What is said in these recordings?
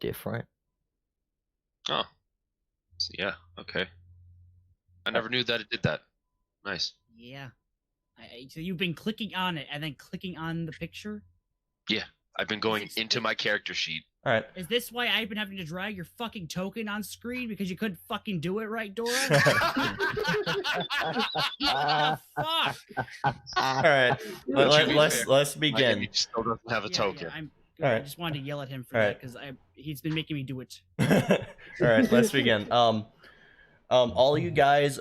different. Oh. So, yeah, okay. I never knew that it did that. Nice. Yeah. So you've been clicking on it and then clicking on the picture? Yeah, I've been going into my character sheet. All right. Is this why I've been having to drag your fucking token on screen because you couldn't fucking do it right, Dora? What the fuck? All right. Let's begin. He still doesn't have a token. I Right. just wanted to yell at him for All that because he's been making me do it. All right, let's begin. All you guys,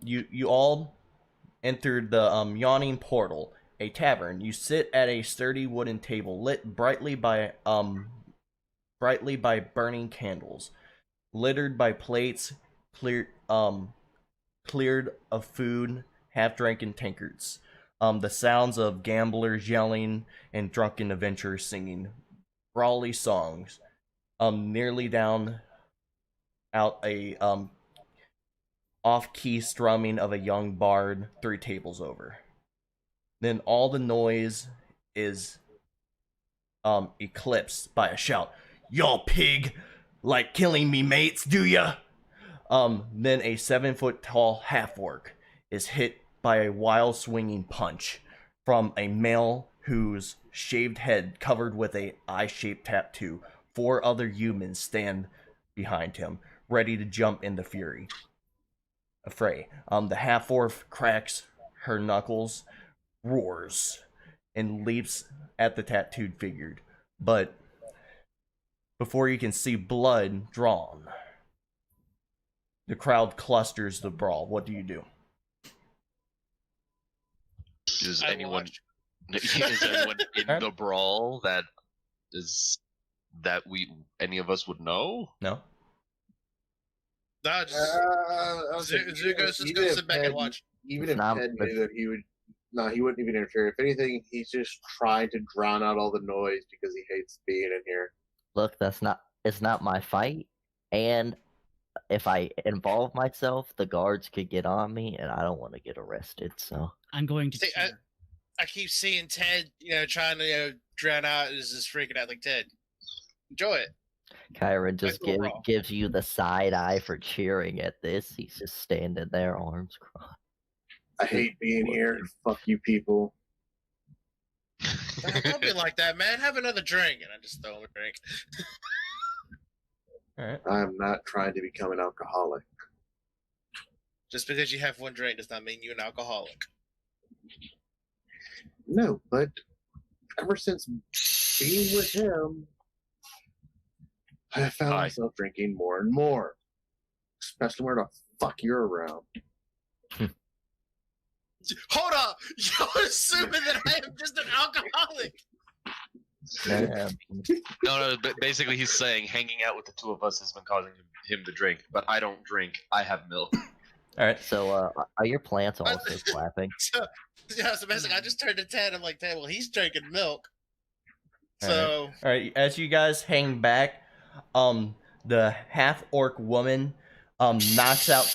you all entered the yawning portal, a tavern. You sit at a sturdy wooden table lit brightly by burning candles, littered by plates cleared of food, half-drinking tankards. The sounds of gamblers yelling and drunken adventurers singing brawly songs. Nearly down out a off-key strumming of a young bard 3 tables over. Then all the noise is eclipsed by a shout. "Y'all pig! Like killing me mates, do ya?" Then a 7-foot-tall half-orc is hit by a wild swinging punch from a male whose shaved head covered with a eye-shaped tattoo. 4 other humans stand behind him, ready to jump in the fray. The half-orc cracks her knuckles, roars, and leaps at the tattooed figure. But before you can see blood drawn, the crowd clusters the brawl. What do you do? Is anyone in the brawl that any of us would know? No. No, Zuko's just gonna sit back and watch. Even if Ted knew that he would, no, he wouldn't even interfere. If anything, he's just trying to drown out all the noise because he hates being in here. Look, it's not my fight, and if I involve myself, the guards could get on me, and I don't want to get arrested. So I'm going to. See, I keep seeing Ted, trying to drown out. Is just freaking out like Ted. Enjoy it. Kyron just gives you the side eye for cheering at this. He's just standing there, arms crossed. I hate being here. Fuck you people. Don't be like that, man. Have another drink. And I just throw him a drink. All right. I'm not trying to become an alcoholic. Just because you have one drink does not mean you're an alcoholic. No, but ever since being with him, I have found myself drinking more and more. Especially where the fuck you're around. Hold up! You're assuming that I am just an alcoholic! No, but basically he's saying hanging out with the 2 of us has been causing him to drink, but I don't drink. I have milk. All right. So, are your plants also clapping? So basically, I just turned to Ted. I'm like, Ted, well, he's drinking milk. So, all right. As you guys hang back, the half-orc woman knocks out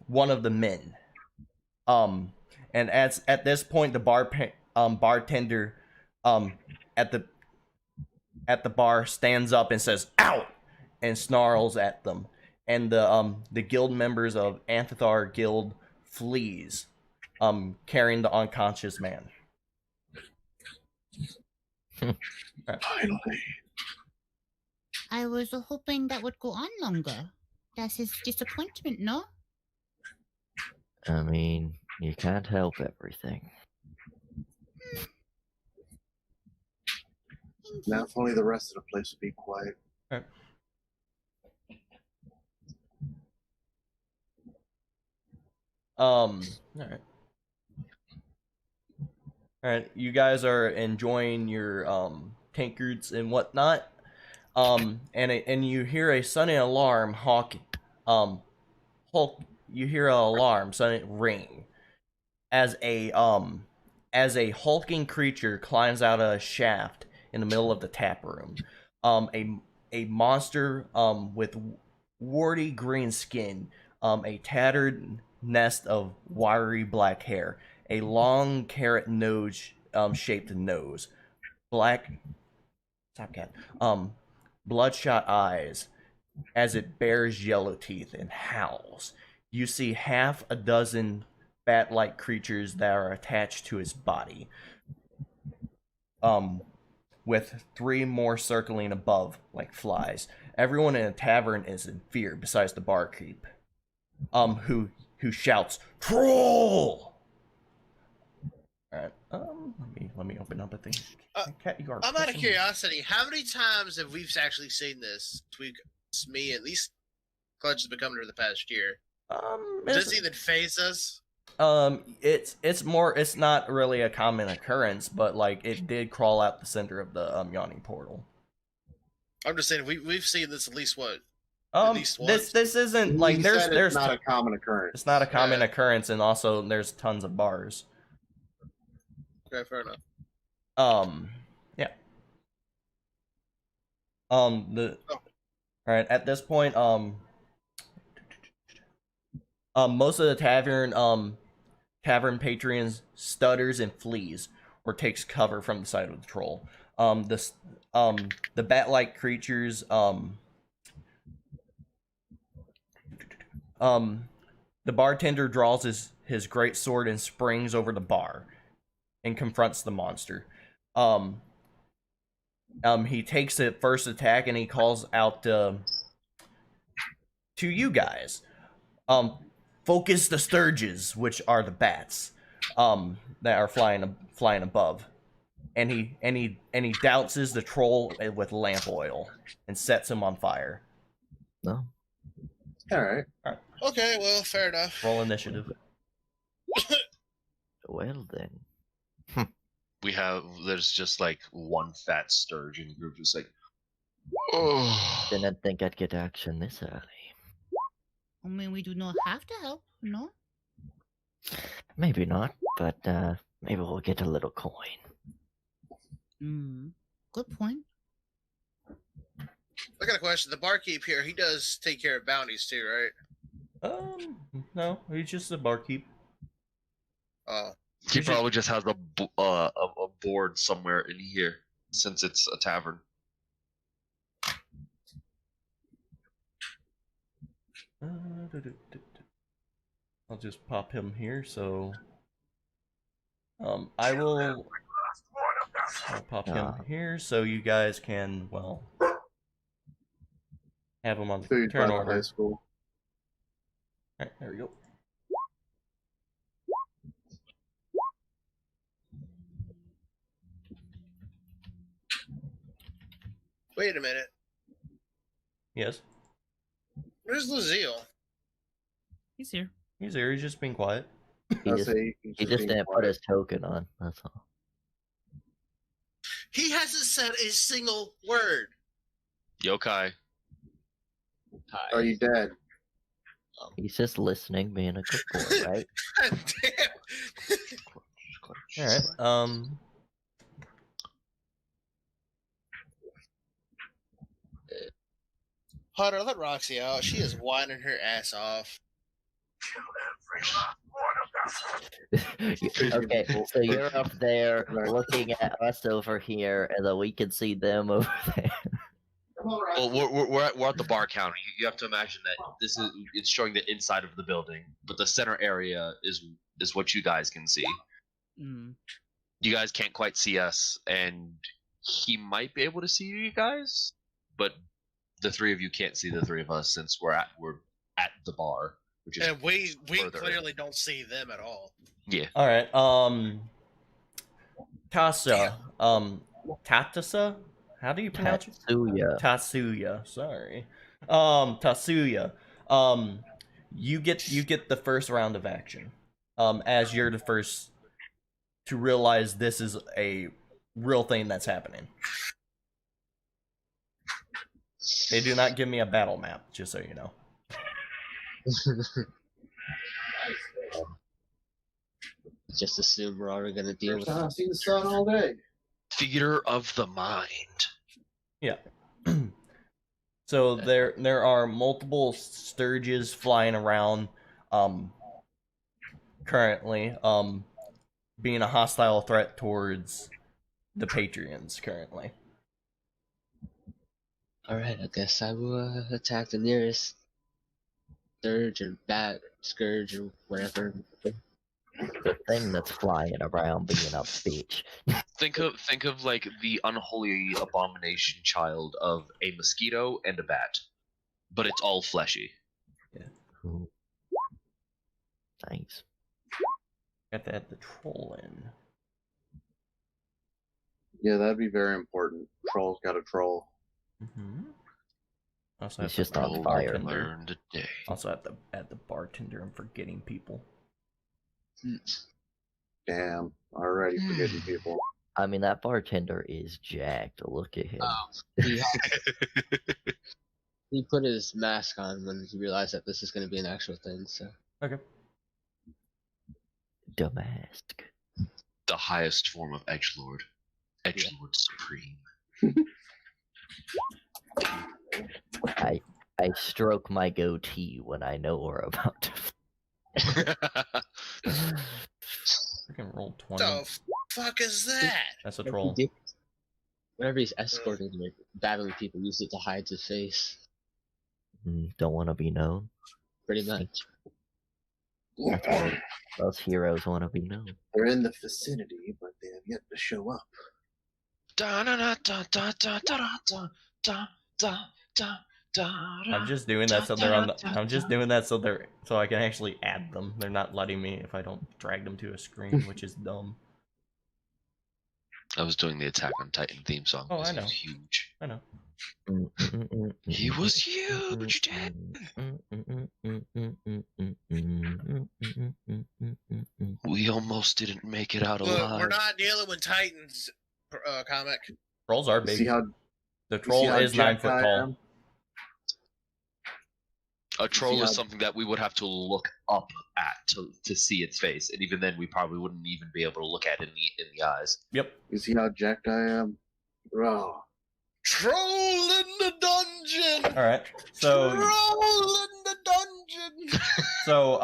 one of the men. And at this point, the bartender at the bar stands up and says "out" and snarls at them, and the guild members of Anthar Guild flees, carrying the unconscious man. Finally. I was hoping that would go on longer. That's his disappointment, no? I mean, you can't help everything. Now, if only the rest of the place would be quiet. All right. All right. You guys are enjoying your tankards and whatnot. And you hear a sudden alarm you hear an alarm sudden ring as a hulking creature climbs out of a shaft in the middle of the tap room. A monster with warty green skin, a tattered nest of wiry black hair, a long carrot nose shaped nose, black top cat, bloodshot eyes as it bares yellow teeth and howls. You see half a dozen bat-like creatures that are attached to his body, with 3 more circling above like flies. Everyone in the tavern is in fear, besides the barkeep, who shouts, "Troll!" Alright, let me open up a thing. Cat, you are I'm out of pushing me. curiosity. How many times have we actually seen this? Me, at least Clutch has been coming over the past year. Does it even phase us? It's not really a common occurrence, but like it did crawl out the center of the yawning portal. I'm just saying we've seen this at least what? At least once? This isn't like He there's said it's not a common occurrence. it's not a common Yeah. occurrence, and also there's tons of bars. Okay, fair enough. Yeah. All right, at this point, most of the tavern patrons stutters and flees or takes cover from the side of the troll. The bat-like creatures, the bartender draws his great sword and springs over the bar and confronts the monster. He takes the first attack and he calls out to you guys. Focus the sturges, which are the bats, that are flying above, and he douses the troll with lamp oil and sets him on fire. No. All right. Okay, well, fair enough. Roll initiative. Well then. There's just like one fat sturge in the group, just like, oh. Didn't think I'd get action this early. I mean, we do not have to help, no? Maybe not, but maybe we'll get a little coin. Good point. I got a question. The barkeep here, he does take care of bounties too, right? No, he's just a barkeep. He probably just has a board somewhere in here, since it's a tavern. I'll just pop him here, so I'll pop him here so you guys can, well, have him on the Food turn by the order. high school. Alright, there we go. Wait a minute. Yes, Where's Lucille? He's here. he's here. He's just being quiet. He I'll just, say he just didn't put his token on. That's all. He hasn't said a single word. Yokai. Are you dead? He's just listening, being a good boy, right? God damn. Alright, Hunter, let Roxy out. She is whining her ass off. Okay, so you're up there looking at us over here, and then we can see them over there. Well, we're at the bar counter. You have to imagine that it's showing the inside of the building, but the center area is what you guys can see. You guys can't quite see us, and he might be able to see you guys, but the three of you can't see the three of us since we're at the bar, which is And we further. clearly don't see them at all. Yeah. alright, Tasa, Tatasa? How do you pronounce it? Tatsuya. Tatsuya, sorry. Tatsuya. You get the first round of action. As you're the first to realize this is a real thing that's happening. They do not give me a battle map, just so you know. Just assume we're already gonna deal with I've seen the sun all day. Theater of the mind. Yeah. So there are multiple sturges flying around currently, being a hostile threat towards the Patreons currently. Alright, I guess I will attack the nearest Surge or Bat, Scourge or whatever. The thing that's flying around being a bitch. Think of like the unholy abomination child of a mosquito and a bat, but it's all fleshy. Ooh. Thanks. Got to add the troll in. Yeah, that'd be very important. Troll's got a troll. Also He's have just the on fire. bartender. Learned today. Also have to add the bartender and forgetting people. Damn, already forgetting people. I mean, that bartender is jacked. Look at him. He put his mask on when he realized that this is going to be an actual thing, so. Okay. Damask. The highest form of edgelord. Edgelord supreme. I stroke my goatee when I know we're about to. Freaking roll 20. The fuck is that? That's a troll. Whenever he's escorting or battling people, use it to hide his face. Don't want to be known. Pretty much. That's what most heroes want to be known. They're in the vicinity, but they have yet to show up. I'm just doing that so they're on the. I'm just doing that so they're so I can actually add them. They're not letting me if I don't drag them to a screen, which is dumb. I was doing the Attack on Titan theme song. Oh, I know. It was huge. I know. He was huge, Dad. We almost didn't make it out Look, alive. we're not dealing with Titans comic. Trolls are big. See how The troll is 9 foot tall. A troll is something that we would have to look up at to see its face, and even then, we probably wouldn't even be able to look at it in the eyes. Yep. You see how jacked I am? Bro. Troll in the dungeon! All right. So. Troll in the dungeon! So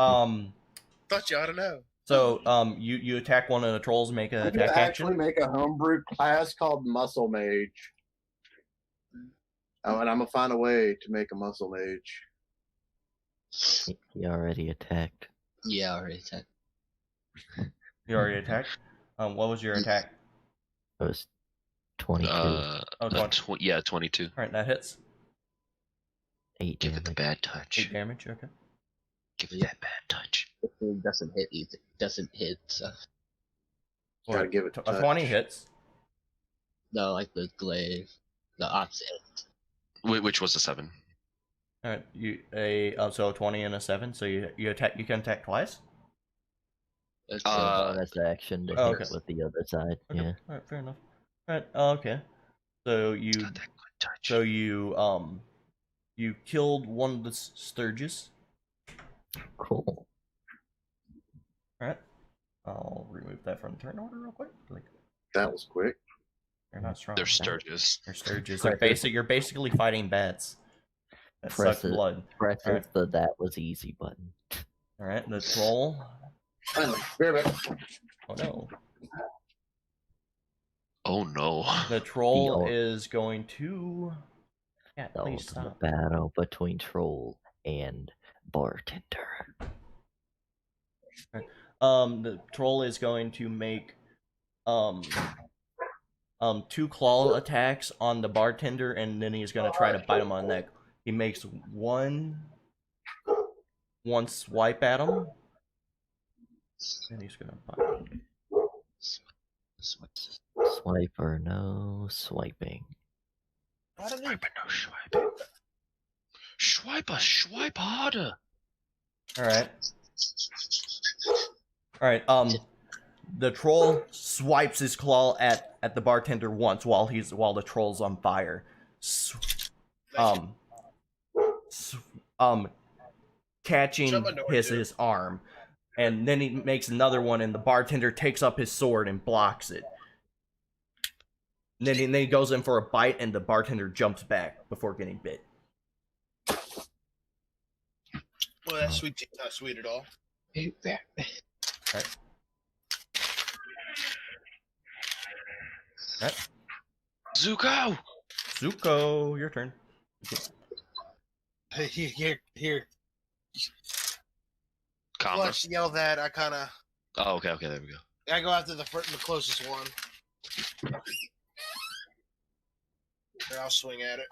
Thought you ought to know. So you attack one of the trolls, make an I'm attack gonna action. actually make a homebrew class called Muscle Mage. Oh, and I'm gonna find a way to make a Muscle Mage. He already attacked. Yeah, already attacked. You already attacked. What was your attack? It was 22. Yeah, 22. All right, that hits. 8 Give damage. it the bad touch. 8 damage. Okay. Give it that bad touch. If it doesn't hit, it doesn't hit, so. Gotta give it A touch. 20 hits. No, like the glaive. The opposite. Which was a 7. All right, so a 20 and a 7. So you attack. You can attack twice. That's Bonus action to Oh, hit okay. with the other side. Okay. Yeah. All right, fair enough. All right. Okay. So you. Got that good touch. So you killed one of the Sturges. Cool. All right. I'll remove that from turn order real quick. Like, That was quick. they're not strong. They're Sturges. They're Sturges. You're basically fighting bats that suck Press it. blood. Press Alright. the that was easy button. All right. The troll. Finally, bear back. Oh no. Oh no. The troll The- is going to. Yeah, The please ultimate stop. battle between troll and bartender. The troll is going to make 2 claw attacks on the bartender, and then he's gonna try to bite him on the neck. He makes one swipe at him, and he's gonna bite him. Swiper, no swiping. Swipe no swiping. Swipe harder. All right. The troll swipes his claw at the bartender once while the troll's on fire. Catching his arm, and then he makes another one, and the bartender takes up his sword and blocks it. And then he goes in for a bite, and the bartender jumps back before getting bit. Well, that's sweet. Not sweet at all. Zuko! Zuko, your turn. Here. Comma. Clutch yell that. I kind of. Oh, okay, there we go. I go after the closest one. Or I'll swing at it.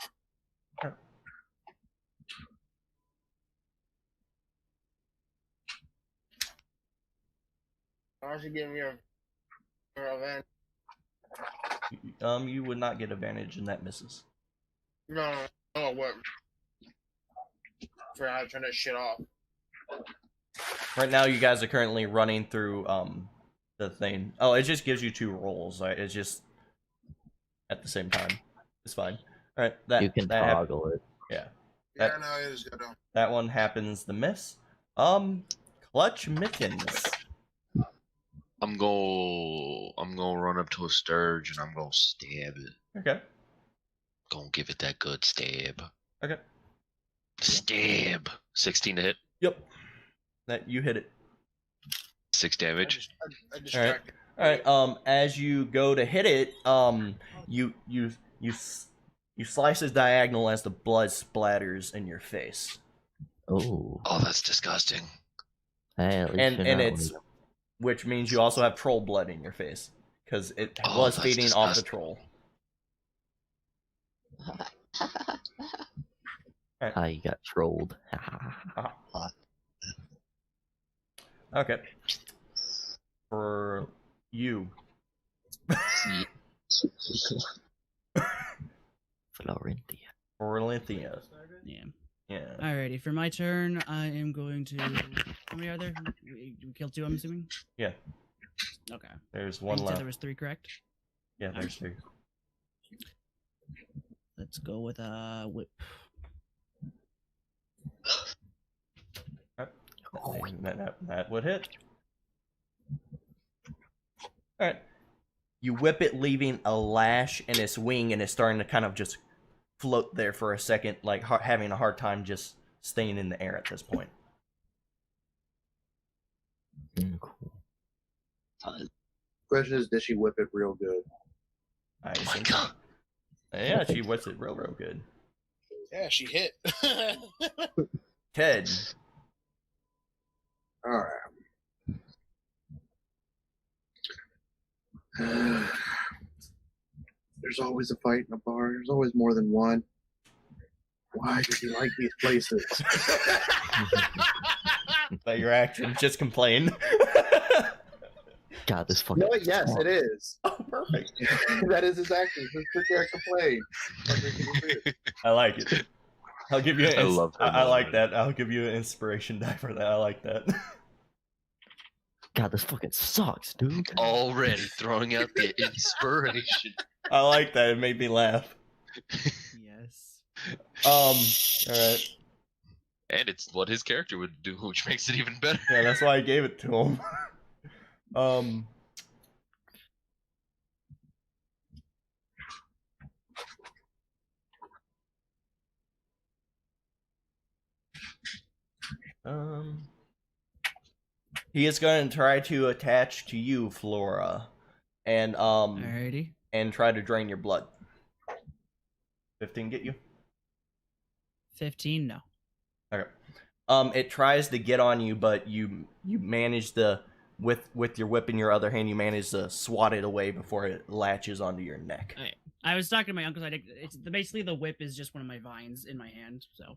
Why don't you give me your advantage? You would not get advantage, and that misses. No, what? For how to turn that shit off. Right now, you guys are currently running through the thing. Oh, it just gives you 2 rolls. Right? It's just at the same time. It's fine. All right, You can toggle it. Yeah. Yeah, no, it is good. That one happens to miss. Clutch Mittens. I'm gonna run up to a Sturge and I'm gonna stab it. Okay. Gonna give it that good stab. Okay. Stab. 16 to hit. Yep. That you hit it. 6 damage. I distracted. All right. As you go to hit it, you slice it diagonal as the blood splatters in your face. Oh. Oh, that's disgusting. Hey, at least And you're not it's, which means you also have troll blood in your face because it was that's feeding off the disgusting. troll. how you got trolled. Okay. For you. Florentia. Florentia. Yeah. Yeah. Alrighty, for my turn, I am going to. How many are there? We killed 2, I'm assuming? Yeah. Okay. There's You one said left. there was 3, correct? Yeah, there's 3. Let's go with a whip. That would hit. Alright. You whip it, leaving a lash in its wing, and it's starting to kind of just float there for a second, like having a hard time just staying in the air at this point. Cool. Question is, did she whip it real good? I Oh my think god. so. Yeah, she whips it real good. Yeah, she hit. Ted. All right. There's always a fight in a bar. There's always more than one. Why do you like these places? But your action, just complain. God, this fucking. No, yes, it is. Oh, perfect. That is his action. Just sit there and complain. I like it. I'll give you an I love her I like moment. that. I'll give you an inspiration die for that. I like that. God, this fucking sucks, dude. Already throwing out the inspiration. I like that. It made me laugh. Yes. Alright. And it's what his character would do, which makes it even better. Yeah, that's why I gave it to him. He is going to try to attach to you, Flora, and Alrighty. and try to drain your blood. 15 get you? 15, no. Okay. It tries to get on you, but you manage to, with your whip in your other hand, you manage to swat it away before it latches onto your neck. Alright. I was talking to my uncle. It's basically the whip is just one of my vines in my hand. So.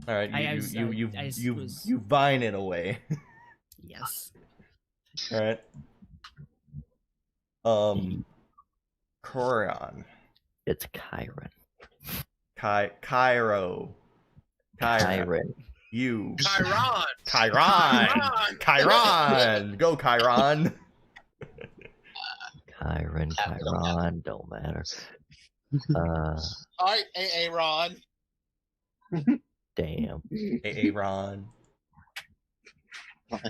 All right, you vine it away. Yes. All right. Corion. It's Chiron. Cairo. Chiron. You. Chiron. Chiron. Chiron. Go Chiron. Chiron, don't matter. All right, Aaron. Damn. Aaron. All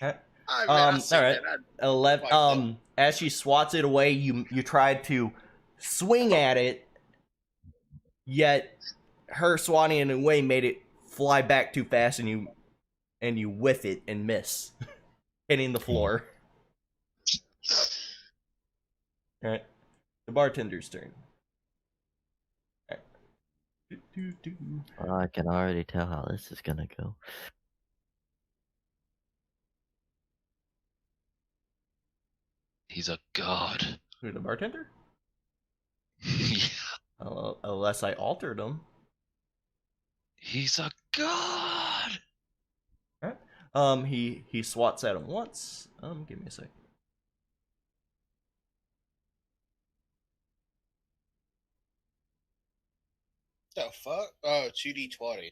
right. 11. As she swats it away, you tried to swing at it, yet her swatting it away made it fly back too fast, and you whiff it and miss, hitting the floor. All right, the bartender's turn. All I can already tell how this is gonna go. He's a god. Who, the bartender? Yeah. Unless I altered him. He's a god. Alright. He swats at him once. Give me a sec. The fuck? Oh, 2d20.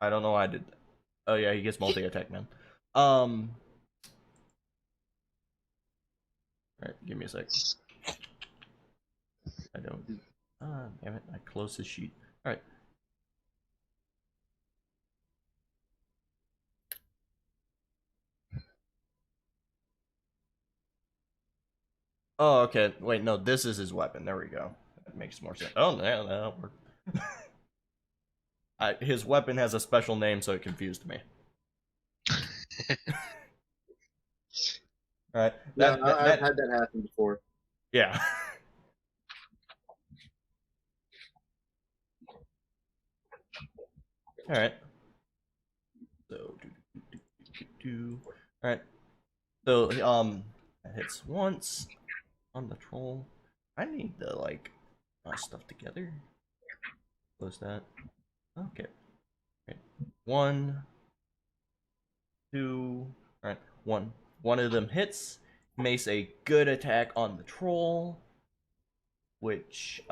I don't know why I did that. Oh yeah, he gets multi-attack, man. Alright, give me a sec. I don't. Damn it, I closed his sheet. Alright. Oh, okay. Wait, no, this is his weapon. There we go. That makes more sense. Oh, no, that'll work. His weapon has a special name, so it confused me. Alright. I've had that happen before. Yeah. Alright. So, alright. So, that hits once on the troll. I need to, like, stuff together. Close that. Okay. Right. 1, 2. Alright, 1. One of them hits, makes a good attack on the troll, which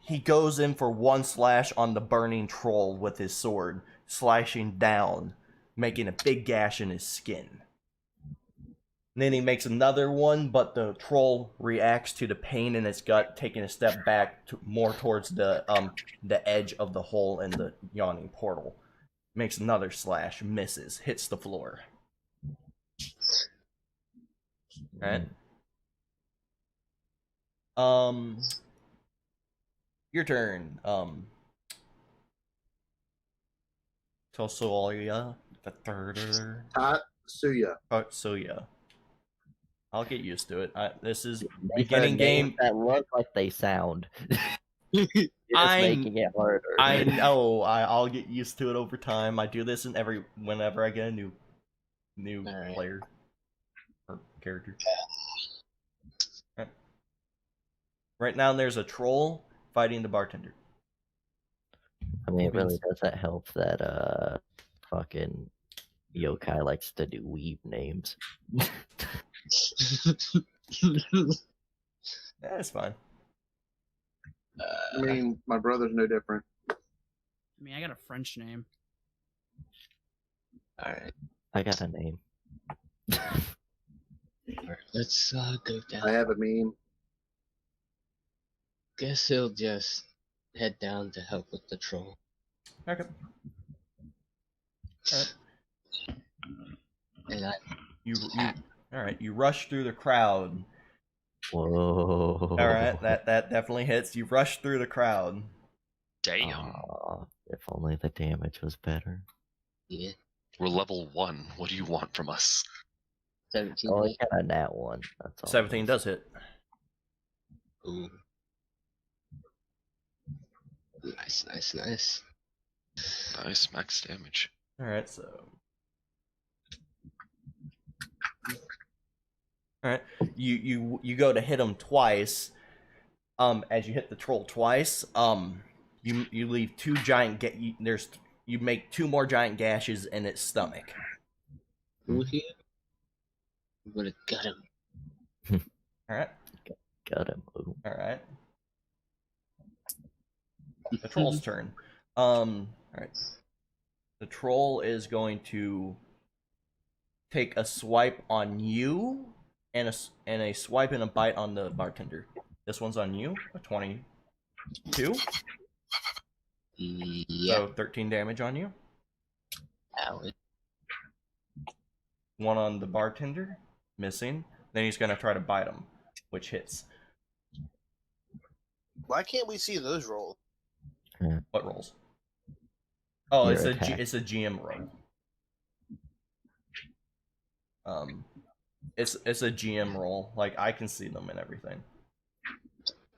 he goes in for one slash on the burning troll with his sword, slashing down, making a big gash in his skin. And then he makes another one, but the troll reacts to the pain in its gut, taking a step back more towards the edge of the hole in the yawning portal. Makes another slash, misses, hits the floor. Alright. Your turn. Tosoya the third. Tatsuya. I'll get used to it. This is beginning game that look like they sound. You're just making it harder. I know. I'll get used to it over time. I do this whenever I get a new player or character. Right now, there's a troll fighting the bartender. I mean, it really doesn't help that fucking yokai likes to do weeb names. That's fine. I mean, my brother's no different. I mean, I got a French name. Alright. I got a name. Let's go down. I have a meme. Guess he'll just head down to help with the troll. Okay. Alright. And Alright, you rush through the crowd. Whoa. Alright, that definitely hits. You rush through the crowd. Damn. If only the damage was better. Yeah. We're level 1. What do you want from us? 17. Oh, you got a nat 1. That's all. 17 does hit. Ooh. Nice. Nice max damage. Alright, so. Alright. You go to hit him twice. As you hit the troll twice, you leave two giant you make 2 more giant gashes in its stomach. Ooh, here. We would have got him. Alright. Got him. Ooh. Alright. The troll's turn. Alright. The troll is going to take a swipe on you and a swipe and a bite on the bartender. This one's on you, a 22. Yeah. So 13 damage on you. Ow. One on the bartender, missing. Then he's gonna try to bite him, which hits. Why can't we see those rolls? What rolls? Oh, Your it's attack. it's a GM roll. It's a GM roll. Like I can see them and everything.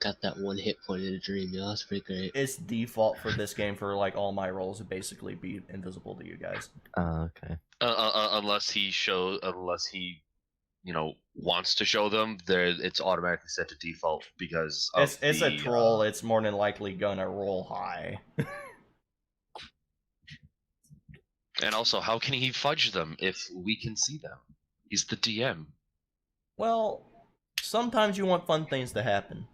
got that 1 hit point in a dream, yo. That's pretty great. It's default for this game for like all my rolls to basically be invisible to you guys. Oh, okay. Unless he, wants to show them, it's automatically set to default because it's a troll. It's more than likely gonna roll high. And also, how can he fudge them if we can see them? He's the DM. Well, sometimes you want fun things to happen.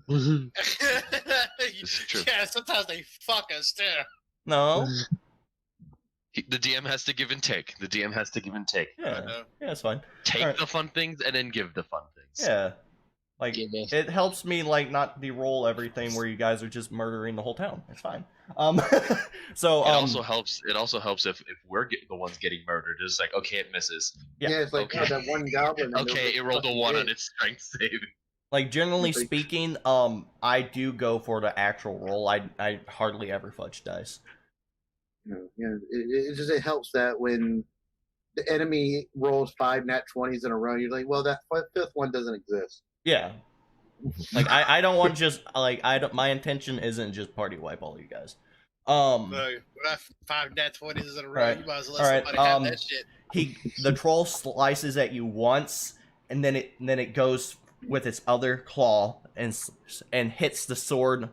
This is true. Yeah, sometimes they fuck us too. No. The DM has to give and take. Yeah, it's fine. Take the fun things and then give the fun things. Yeah. Like, it helps me, like, not de-roll everything where you guys are just murdering the whole town. It's fine. So, It also helps if we're the ones getting murdered. It's like, okay, it misses. Yeah, it's like okay. that one goblin. Okay, it rolled a 1 on its strength save. Like, generally speaking, I do go for the actual roll. I hardly ever fudge dice. It helps that when the enemy rolls 5 nat 20s in a row, you're like, well, that 5th one doesn't exist. Yeah. Like, I don't want just, like, my intention isn't just party wipe all you guys. 5 nat 20s in a row, right. you might as well let somebody have that shit. The troll slices at you once, and then it goes with its other claw and hits the sword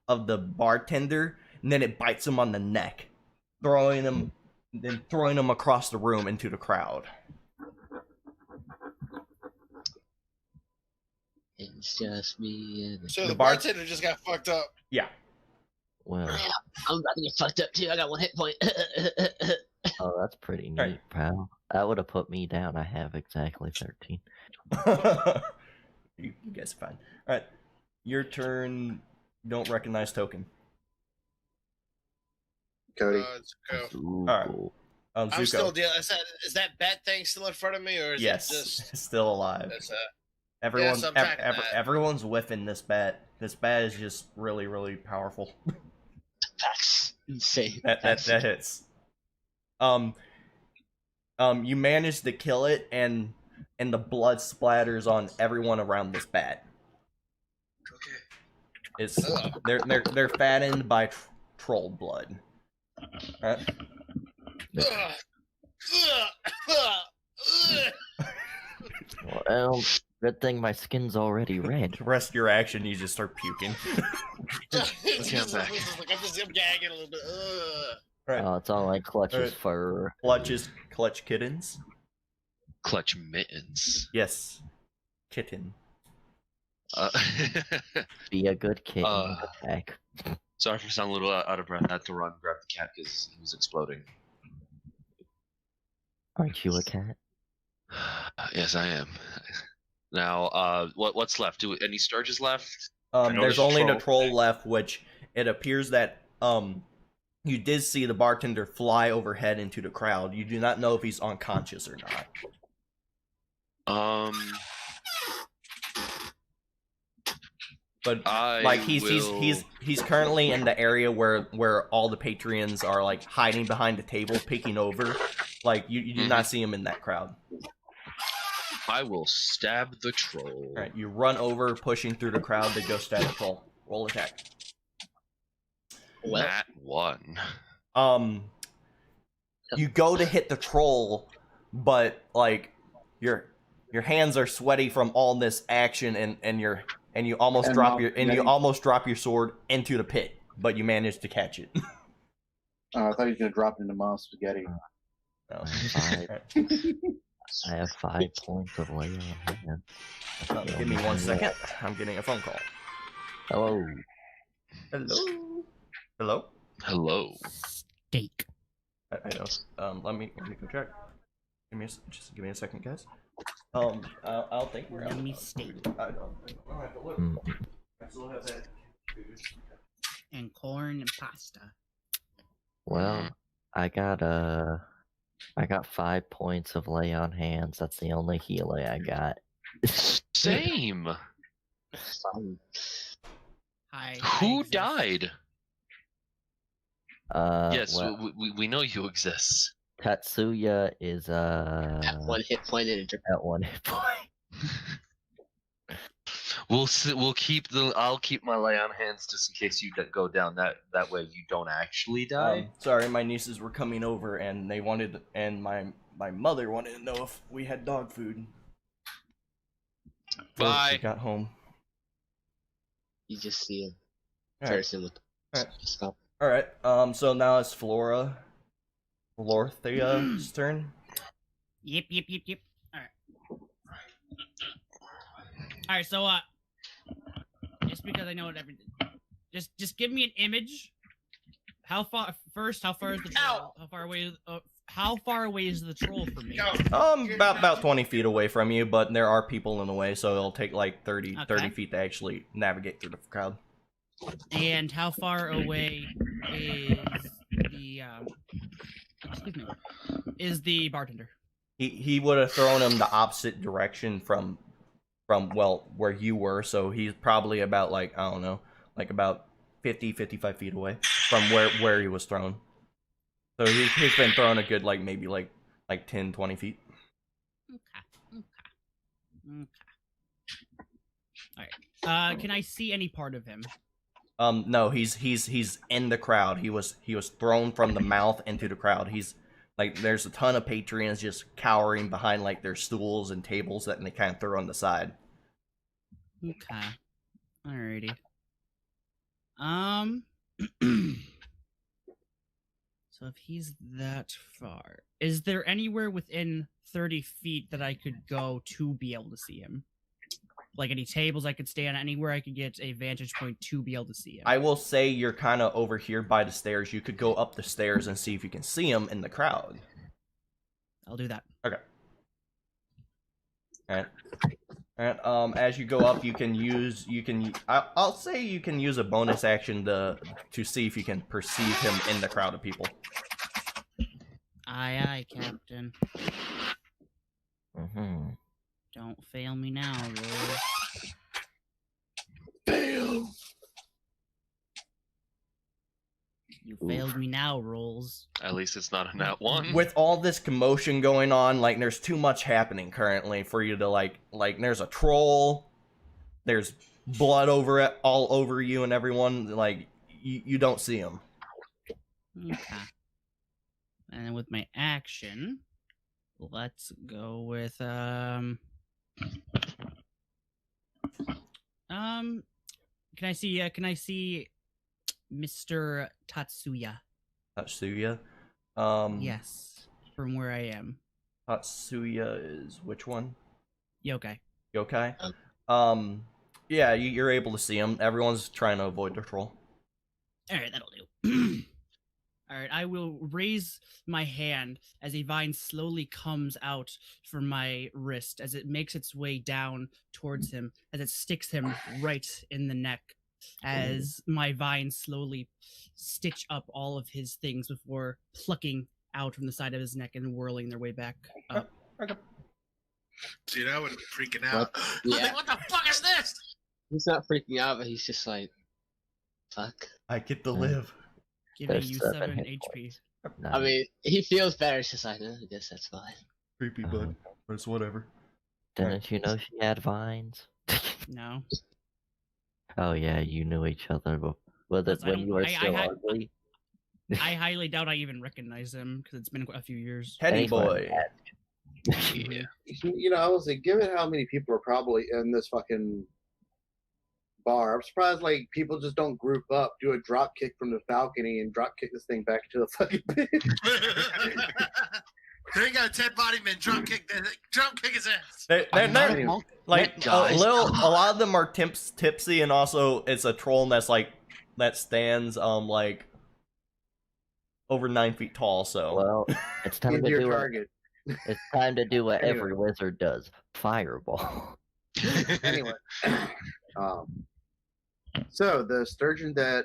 of the bartender, and then it bites him on the neck, throwing him across the room into the crowd. It's just me and So the bartender just got fucked up. Yeah. Well. Yeah, I'm about to get fucked up too. I got 1 hit point. Oh, that's pretty neat, pal. That would have put me down. I have exactly 13. You guys are fine. Alright. Your turn. Don't recognize token. Cody. Alright. I'm Zuko. still dealing. Is that bat thing still in front of me, or is yes, it just still alive. Everyone's whiffing this bat. This bat is just really, really powerful. That's insane. That hits. You manage to kill it, and the blood splatters on everyone around this bat. Okay. They're fattened by troll blood. Right? Well, good thing my skin's already red. The rest of your action, you just start puking. I'm gagging a little bit. Right. Oh, it's all like Clutch's fur. Clutch kittens. Clutch mittens. Yes, kitten. Be a good kitten. Attack. Sorry for sounding a little out of breath. I had to run and grab the cat because he was exploding. Aren't you a cat? Yes, I am. Now, what's left? Any Sturges left? There's only the troll left, which it appears that you did see the bartender fly overhead into the crowd. You do not know if he's unconscious or not. But like he's currently in the area where all the patrons are like hiding behind the table, peeking over. Like you do not see him in that crowd. I will stab the troll. All right, you run over, pushing through the crowd to go stab the troll. Roll attack. Nat 1. You go to hit the troll, but like your hands are sweaty from all this action, and you almost drop your sword into the pit, but you manage to catch it. I thought he was gonna drop it into Mom's spaghetti. No. I have 5 points of lay on hand. Give me 1 second. I'm getting a phone call. Hello. Hello. Hello. Hello. Steak. I know. Let me go check. Just give me a second, guys. I'll think we're Let me steak. I don't have to look. I still have that. And corn and pasta. Well, I got 5 points of lay on hands. That's the only healing I got. Same. Hi. Who died? Yes, well, we know you exist. Tatsuya is At 1 hit point in a at 1 hit point. We'll keep the. I'll keep my lay on hands just in case you go down. That way you don't actually die. Sorry, my nieces were coming over and they wanted, and my mother wanted to know if we had dog food. Bye. We got home. You just see a All right. person with stop. All right. So now it's Florthia's turn. Yep. Alright, so, just because I know everything, just give me an image. How far is the troll? How far away is the troll from me? About 20 feet away from you, but there are people in the way, so it'll take like 30 feet to actually navigate through the crowd. And how far away is the, is the bartender? He would have thrown him the opposite direction from where you were, so he's probably about like, I don't know, like about 55 feet away from where he was thrown. So he's been thrown a good maybe 10, 20 feet. Okay. Alright. Can I see any part of him? No, he's in the crowd. He was thrown from the mouth into the crowd. He's there's a ton of patrons just cowering behind their stools and tables that they kind of throw on the side. Okay. Alrighty. So if he's that far, is there anywhere within 30 feet that I could go to be able to see him? Like any tables I could stand, anywhere I could get a vantage point to be able to see him? I will say you're kind of over here by the stairs. You could go up the stairs and see if you can see him in the crowd. I'll do that. Okay. All right. As you go up, I'll say you can use a bonus action to see if you can perceive him in the crowd of people. Aye, Captain. Mm-hmm. Don't fail me now, Roll. Fail. You failed me now, Rolls. At least it's not a nat 1. With all this commotion going on, there's too much happening currently for you to there's a troll, there's blood all over you and everyone, you don't see him. Okay. And then with my action, let's go with can I see Mr. Tatsuya? Tatsuya? Yes, from where I am. Tatsuya is which one? Yokai. Yokai? Yeah, you're able to see him. Everyone's trying to avoid the troll. Alright, that'll do. Alright, I will raise my hand as a vine slowly comes out from my wrist as it makes its way down towards him, as it sticks him right in the neck, as my vines slowly stitch up all of his things before plucking out from the side of his neck and whirling their way back up. Dude, I would have been freaking out. Yeah. What the fuck is this? He's not freaking out, but he's just like, fuck. I get to live. Giving There's you 7 7 hit HP. points. I mean, he feels better. It's just like, I guess that's fine. Creepy, bud. But it's whatever. Didn't you know she had vines? No. Oh yeah, you knew each other, but Yes, I when you were don't- still I- ugly. I highly doubt I even recognize him because it's been a few years. Teddy Anyone boy. Yeah. I was like, given how many people are probably in this fucking bar, I'm surprised people just don't group up, do a drop kick from the balcony, and drop kick this thing back to the fucking pit. They got a Ted Bodyman drum kick his ass. They're Anyway. a lot of them are tipsy, and also it's a troll that's that stands over 9 feet tall. So Well, it's time to Into your do target. It's time to do what Anyway. every wizard does: fireball. Anyway, so the sturgeon that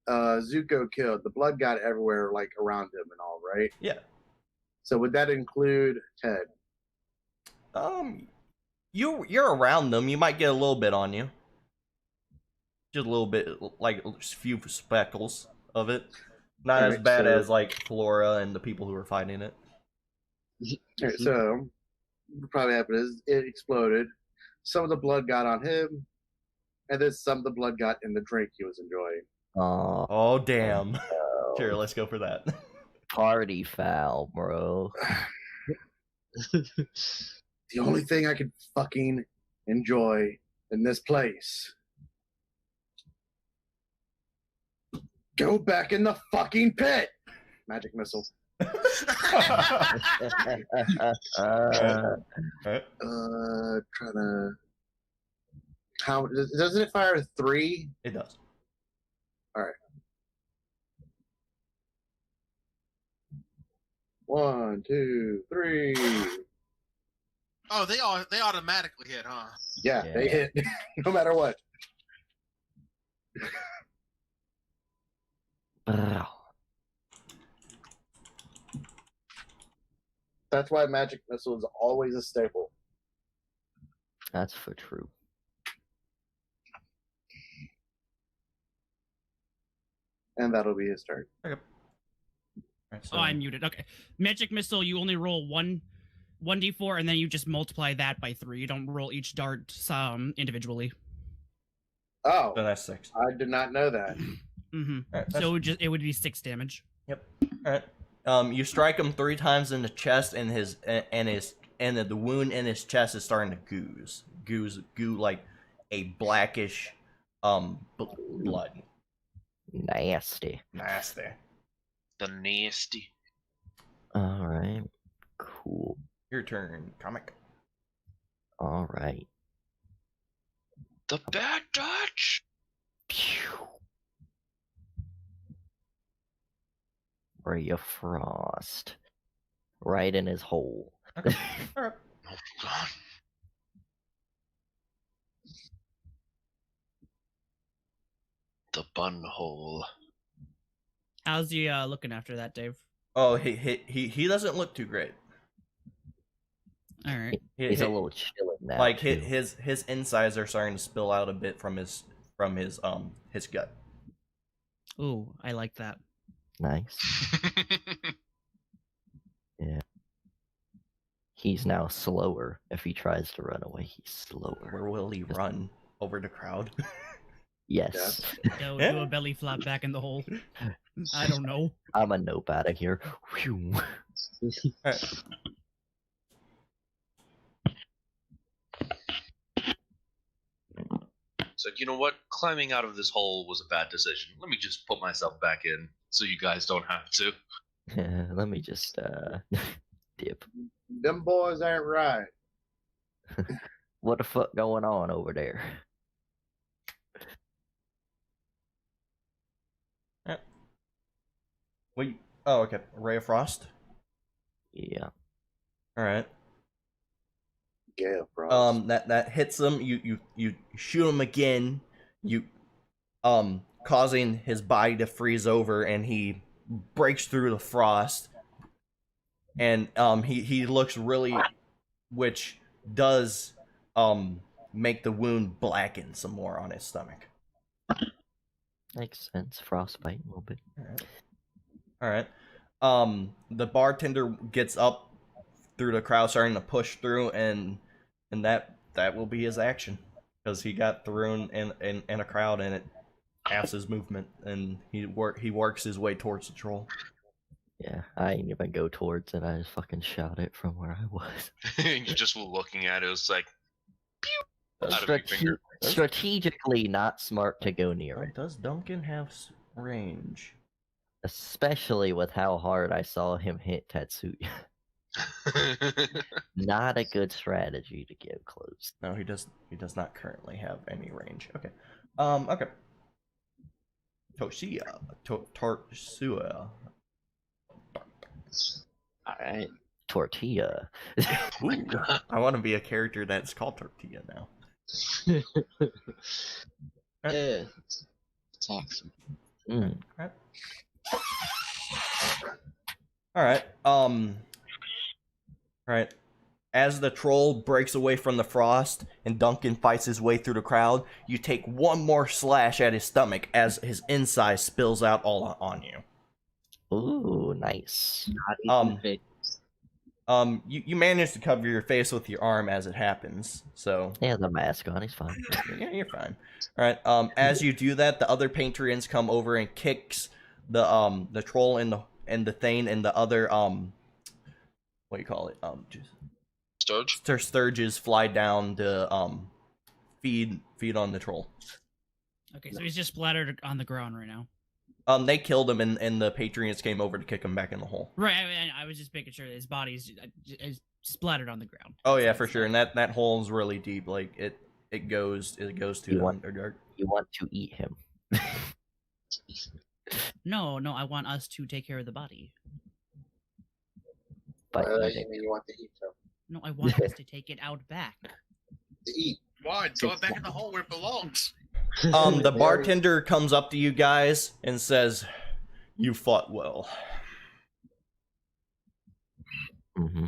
Zuko killed, the blood got everywhere, around him and all, right? yeah. So would that include Ted? You're around them. You might get a little bit on you. Just a little bit, a few speckles of it. Not as Alright, bad so- as Flora and the people who are fighting it. Alright, so what probably happened is it exploded. some of the blood got on him, and then some of the blood got in the drink he was enjoying. Oh, damn. no. Sure, let's go for that. Party foul, bro. The only thing I could fucking enjoy in this place. Go back in the fucking pit! Magic missile. Trying to. How doesn't it fire 3? It does. All right. 1, 2, 3. Oh, they automatically hit, huh? Yeah, they hit no matter what. That's why magic missile is always a staple. That's for true. And that'll be his turn. Okay. Right, so... Oh, I'm muted. Okay. Magic missile, you only roll 1d4, and then you just multiply that by 3. You don't roll each dart individually. Oh, so that's 6. I did not know that. Mm-hmm. Right, so it would be 6 damage. Yep. All right. You strike him 3 times in the chest, and the wound in his chest is starting to goo like a blackish blood. Nasty. The nasty. All right. Cool. Your turn, comic. All right. The bad touch. Phew. Ray of Frost. Right in his hole. Okay. All right. Oh god. The bun hole. How's he looking after that, Dave? Oh, he doesn't look too great. All right. He's a little chilling now. Like too. his insides are starting to spill out a bit from his gut. Ooh, I like that. Nice. Yeah. He's now slower. If he tries to run away, he's slower. Where will he run? Over the crowd? Yes. Go do a belly flop back in the hole. I don't know. I'm a nope out of here. Phew. Alright. So you know what? Climbing out of this hole was a bad decision. Let me just put myself back in, so you guys don't have to. Let me just dip. Them boys ain't right. What the fuck going on over there? Wait. Oh, okay. Ray of Frost. Yeah. All right. Yeah, bro. That hits him. You shoot him again. Causing his body to freeze over, and he breaks through the frost. And he looks really, which does make the wound blacken some more on his stomach. Makes sense. Frostbite a little bit. All right. The bartender gets up through the crowd, starting to push through, and that will be his action, because he got thrown in a crowd, and it halves his movement, and he works his way towards the troll. Yeah, I didn't even go towards it. I just fucking shot it from where I was. You just looking at it, it was like, pew! Out of your finger. Strategically not smart to go near it. Does Duncan have range? Especially with how hard I saw him hit Tatsuya. Not a good strategy to get close. No, he does not currently have any range. Okay. Okay. Torsua. Alright. Tortilla. Ooh, I want to be a character that's called Tortilla now. Yeah. It's awesome. Mm. Alright. Alright. As the troll breaks away from the frost and Duncan fights his way through the crowd, you take one more slash at his stomach as his inside spills out all on you. Ooh, nice. Not even You manage to cover your face with your arm as it happens, so Yeah, the mask on, he's fine. yeah, you're fine. All right. As you do that, the other Paintrians come over and kicks the troll and the Thane and the other what do you call it? Sturge? Sturges fly down to feed on the troll. Okay, so he's just splattered on the ground right now. They killed him, and the Patriots came over to kick him back in the hole. Right, I was just making sure that his body's is splattered on the ground. Oh yeah, for sure. And that hole is really deep. Like it goes to the Underdark. You want to eat him. No, I want us to take care of the body. But You mean you want to eat him? No, I want us to take it out back. To eat. Why? Throw it back in the hole where it belongs. The bartender comes up to you guys and says, "You fought well." Mm-hmm.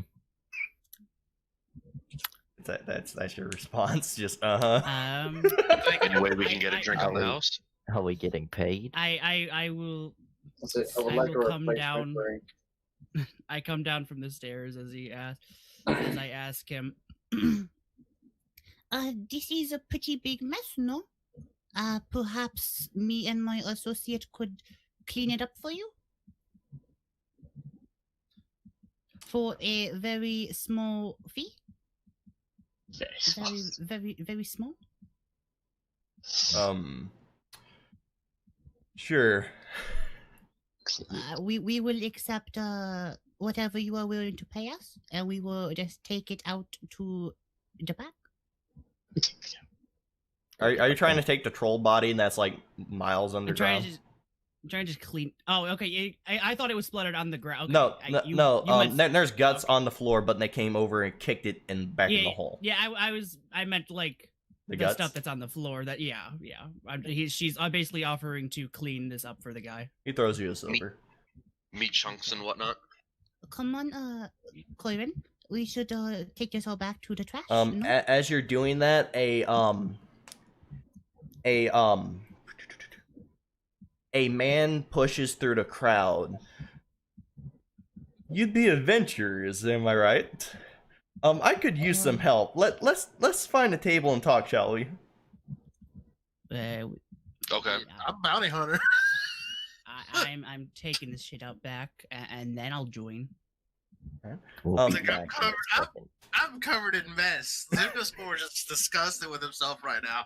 That's your response. Just Any way we can get a drink in the house? Are we getting paid? I will. I would like a will come replacement down. drink. I come down from the stairs as I ask him. This is a pretty big mess, no? Perhaps me and my associate could clean it up for you? For a very small fee? Very small? Sure. We will accept whatever you are willing to pay us, and we will just take it out to the back. Are you trying to take the troll body and that's like miles underground? I'm trying to just clean. Oh, okay. I thought it was splattered on the ground. Okay. No. There's guts on the floor, but they came over and kicked it back in the hole. Yeah, I meant like the stuff that's on the floor. That yeah. She's basically offering to clean this up for the guy. He throws you a silver. Meat chunks and whatnot. Come on, Coirin. We should take this all back to the trash. No? As you're doing that, a man pushes through the crowd. You'd be adventurers, am I right? I could use some help. Let's find a table and talk, shall we? Okay. I'm bounty hunter. I'm taking this shit out back, and then I'll join. I'm covered in mess. Zuko's more just disgusted with himself right now.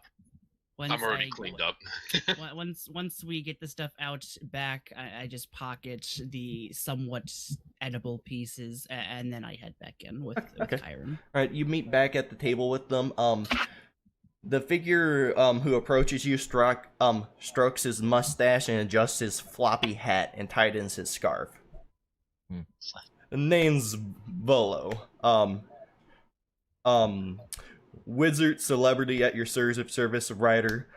I'm already cleaned up. once we get the stuff out back, I just pocket the somewhat edible pieces, and then I head back in with Kyron. All right, you meet back at the table with them. The figure who approaches you strokes his mustache and adjusts his floppy hat and tightens his scarf. The name's Volo. Wizard celebrity at your service writer.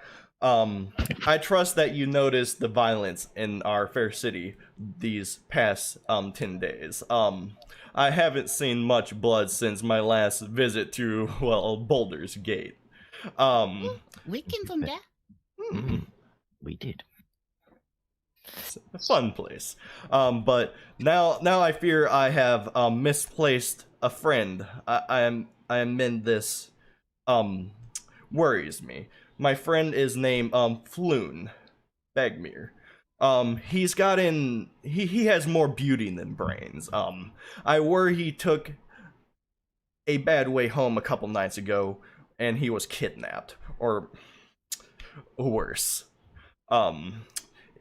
I trust that you noticed the violence in our fair city these past 10 days. I haven't seen much blood since my last visit to, well, Boulder's Gate. We came from there. We did. It's a fun place. But now I fear I have misplaced a friend. I am in this worries me. My friend is named Floon Bagmere. He has more beauty than brains. I worry he took a bad way home a couple nights ago and he was kidnapped, or worse.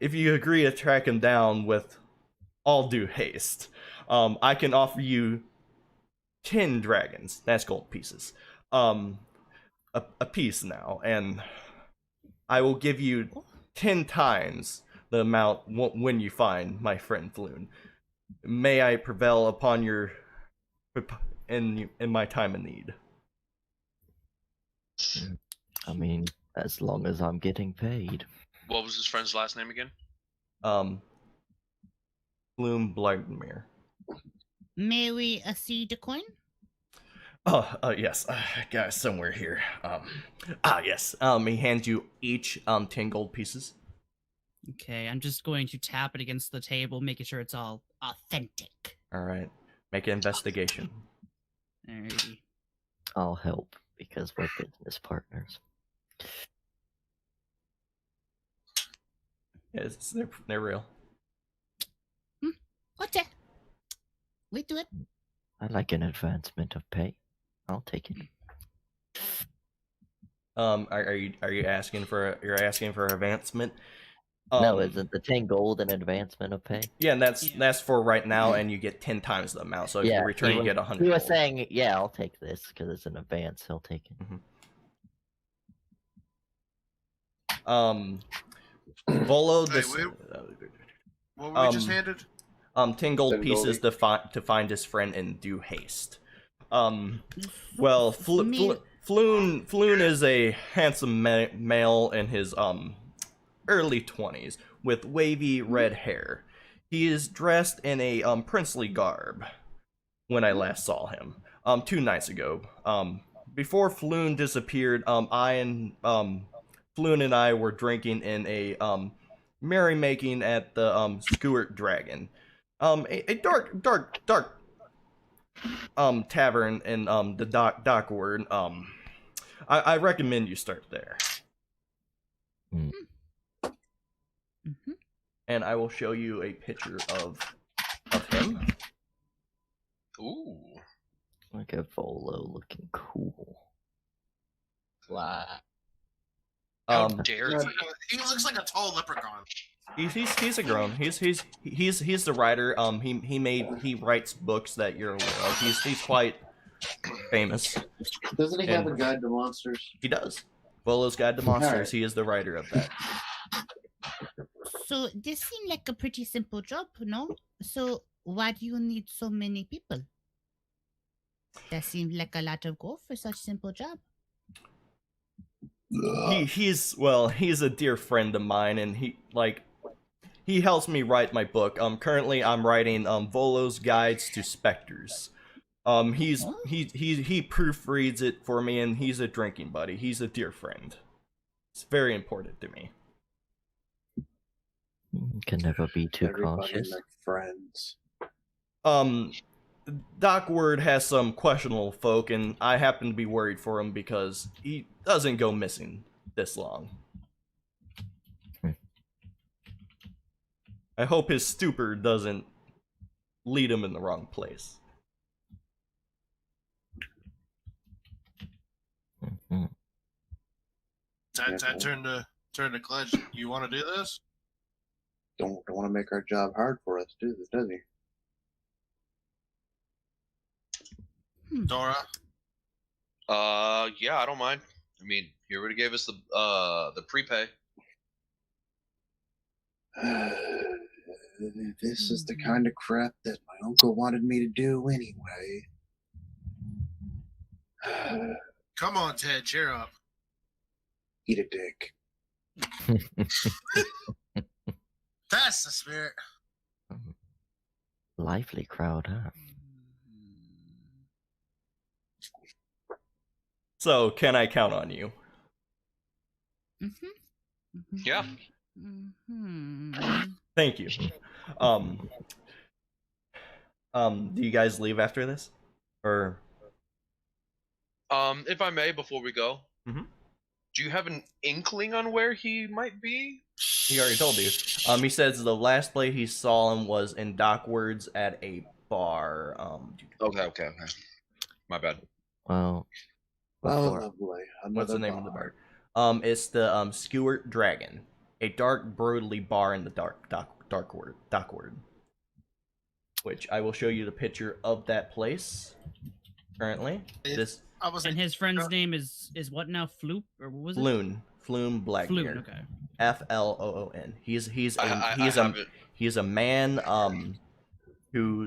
If you agree to track him down with all due haste, I can offer you 10 dragons. That's gold pieces. A piece now, and I will give you 10 times the amount when you find my friend Floon. May I prevail upon your in my time of need. I mean, as long as I'm getting paid. What was his friend's last name again? Bloom Blightmere. May we see the coin? Yes. I got it somewhere here. Yes. He hands you each 10 gold pieces. Okay, I'm just going to tap it against the table, making sure it's all authentic. All right. Make an investigation. Alrighty. I'll help because we're business partners. Yes, they're real. What's it? We do it. I like an advancement of pay. I'll take it. Are you asking for advancement? No, isn't the 10 gold an advancement of pay? Yeah, and that's for right now, and you get 10 times the amount. So if you return, you get 100. He was gold. saying, yeah, I'll take this because it's an advance. He'll take it. Volo, Hey, what were we just handed? 10 gold 10 pieces gold. to find his friend and do haste. Well, Floon is a handsome male in his early 20s with wavy red hair. He is dressed in a princely garb when I last saw him 2 nights ago. Before Floon disappeared, Floon and I were drinking in a merrymaking at the Skewert Dragon, a dark tavern in the Dockward. I recommend you start there. And I will show you a picture of him. Ooh. Like a Volo looking cool. Fly. How dare you? He looks like a tall leprechaun. He's a grown. He's the writer. He writes books that you're aware of. He's quite famous. Doesn't he have a guide to monsters? He does. Volo's Guide to Monsters. He is the writer of that. So this seemed like a pretty simple job, no? So why do you need so many people? That seemed like a lot of gold for such simple job. He's a dear friend of mine, and he helps me write my book. Currently I'm writing Volo's Guides to Specters. He proofreads it for me, and he's a drinking buddy. He's a dear friend. It's very important to me. Can never be too Everybody cautious. like friends. Dockward has some questionable folk, and I happen to be worried for him because he doesn't go missing this long. I hope his stupor doesn't lead him in the wrong place. Turn to Clutch. You want to do this? Don't want to make our job hard for us, does he? Dora? Yeah, I don't mind. I mean, he already gave us the prepay. This is the kind of crap that my uncle wanted me to do anyway. Come on, Ted, cheer up. Eat a dick. That's the spirit. Lively crowd, huh? So, can I count on you? Yeah. Thank you. Do you guys leave after this? Or If I may, before we go, do you have an inkling on where he might be? he already told you. He says the last place he saw him was in Dockwards at a bar. Okay. My bad. Well, Oh, before, lovely. What's the name of the bar? It's the Skewert Dragon, a dark, broodly bar in the Dockward. Which I will show you the picture of that place. Currently, And his friend's name is what now? Floop, or what was it? Floon Blackbeard. Floon. Okay. Floon. He's a man who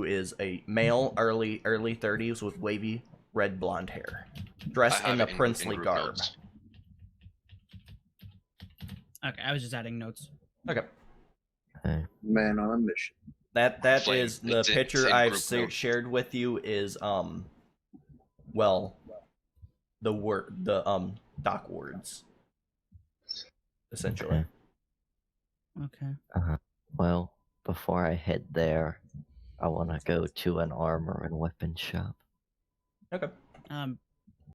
is a male, early 30s with wavy red blonde hair, dressed in a princely garb. Notes. Okay, I was just adding notes. Okay. Man on a mission. That Flame. is the It's in picture I've group notes. shared with you is the Dockwards, essentially. Okay. well, before I head there, I want to go to an armor and weapon shop. Okay.